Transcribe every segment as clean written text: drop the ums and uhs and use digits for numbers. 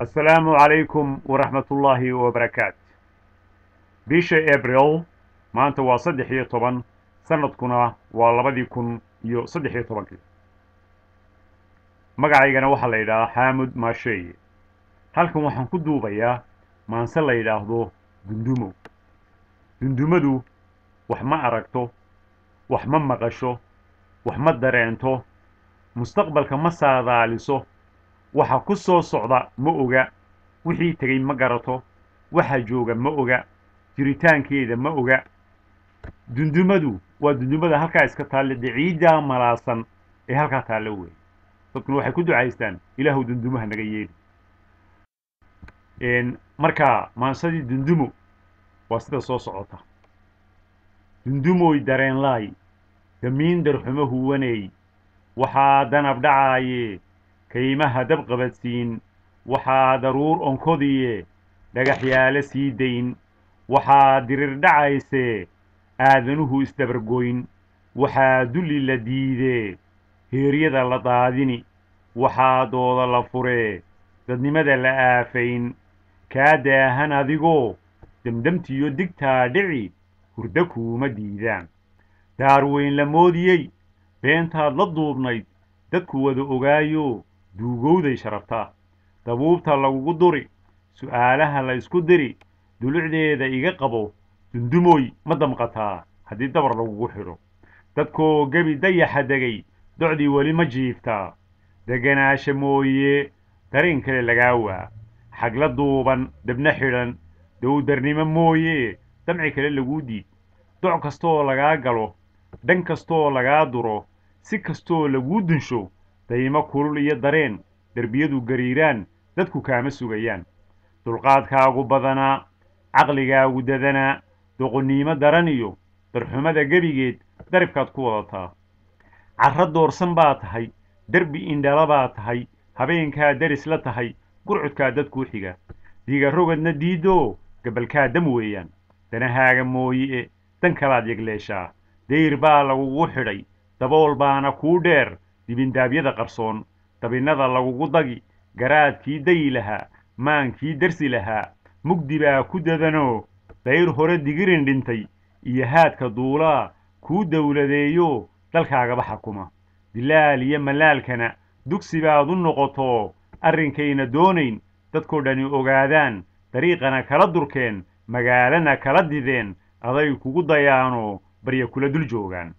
السلام عليكم ورحمة الله وبركاته. بيشا إبريل ما أنت واصدح هي طبعا سنة كنا والله بدي يكون صدح هي طبعا كده. مقعي أنا وحلا إلى حامد ماشي. halkan waxaan ku duubayaa maanse la yidhaahdo dundumo. Dundumadu wax ma aragto, wax ma maqasho, wax ma dareento, mustaqbalka ma saadaaliso, waxa ku soo socda ma oga, wixii tegay ma garato, waxa jooga ma oga, jiritaankeeda ma oga. Dundumadu waa dundumada halkaa iska taalla ciidda malaasan ee halkaa taalla weey. dadkuna waxay ku ducaystaan ilaahu dundumaha naga yeeli. marka maansadii dundumo waa sida soo socota. dundumoy dareen laay damiin darxumo huwanay waxaa danab dhacaaye kaymaha dab qabadsiin waxaa daruur onkodiye dhagaxyaale sii dayn waxaa dirir dhacayse aadanuhu isdabargoyn waxaa dulli la diidee heeryada la daadini waxaa dooda la furee dadnimada la aafayn kaa daahan adigoo demdemtiyo digtaa dhici hurda kuuma diidaan daarweyn la moodiyey beentaad la duubnayd dadku wada ogaayo duugowday sharaftaa dabuubta lagugu duri su'aalaha la isku diri dulucdeeda iga qabo dundumoy ma damqataa haddii dabar lagugu xidho dadkoo gebi dayaxa degay docdii weli ma jiiftaa deganaasha mooye dareen kale lagaa waa xagla duuban dabna xidhan dowdarnimo mooye damci kale laguu diid doc kastoo lagaa galo dhan kastoo lagaa duro si kastoo laguu dunsho daymo kulul iyo dareen derbiyadu gariiraan dadku kaama sugayaan dulqaadkaagu badanaa caqligaagu dadanaa doqonnimo daran iyo darxumada gebigeed daribkaad ku wadataa carra doorsan baa tahay derbi indhala baa tahay habeenkaa daris la tahay gurcudkaa dadkuu xiga digarogadna diidoo gabalkaa dam weeyaan danahaaga mooye dan kalaad yegleeshaa dayr baa lagugu xidhay dabool baana kuu dheer dibindaabyada qarsoon dabinnada lagugu dagi garaadkii dayi lahaa maankii darsi lahaa mugdi baa ku dadanoo dayr hore digirin dhintay iyo haadka duulaa kuu dawladeeyo dalkaagaba xakuma dilaal iyo malaalkana dugsi baad u noqoto arrinkayna doonayn dadkoo dhani ogaadaan dariiqana kala durkeen magaalana kala dideen aday kugu dayaano barya kula dul joogaan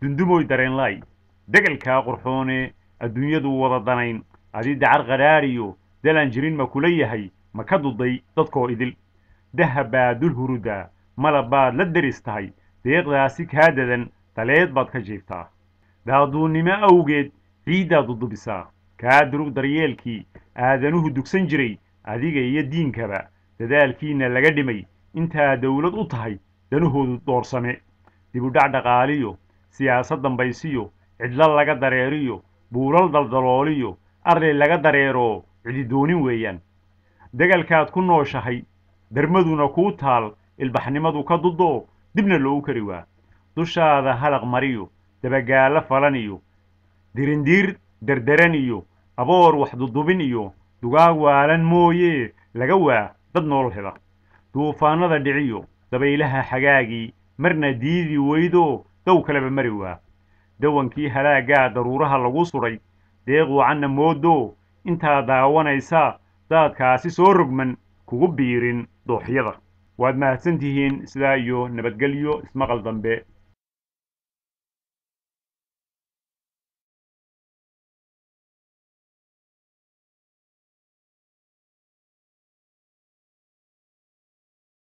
dundumoy dareenlaay degalkaa qurxoone adduunyadu wada danayn adii dacar qadhaadhiyo dalaan jirin ma kula yahay ma ka duday dadkoo idil dahab baad dul hurudaa malab baad la deris tahay deeqdaasi kaa dadan daleed baad ka jiiftaa daaduunnimo awgeed ciiddaad dudubisaa kaa durug daryeelkii aadanuhu dugsan jiray adiga iyo diinkaba dadaalkiinna laga dhimay intaa dawlad u tahay danahoodu doorsame dibudhac dhaqaaliyo siyaasad dambaysiyo cidlo laga dareeriyo buulal daldalooliyo arlay laga dareero cididoonin weeyaan degalkaad ku nooshahay darmaduna kuu taal ilbaxnimadu ka dudoo dibna loogu kari waa dushaada halaq mariyo dabagaallo falan iyo dirindiir derderan iyo aboor wax dudubin iyo dugaag waalan mooye laga waa dad nool hela duufaanada dhiciyo dabaylaha xagaagii marna diidi weydo dow kaleba mari waa dawankii halaagaa daruuraha lagu suray deeq wacanna moodo intaa daawanaysa daadkaasi soo rogman kugu biirin dooxyada waad mahadsantihiin sidaa iyo nabadgelyo ismaqal dambe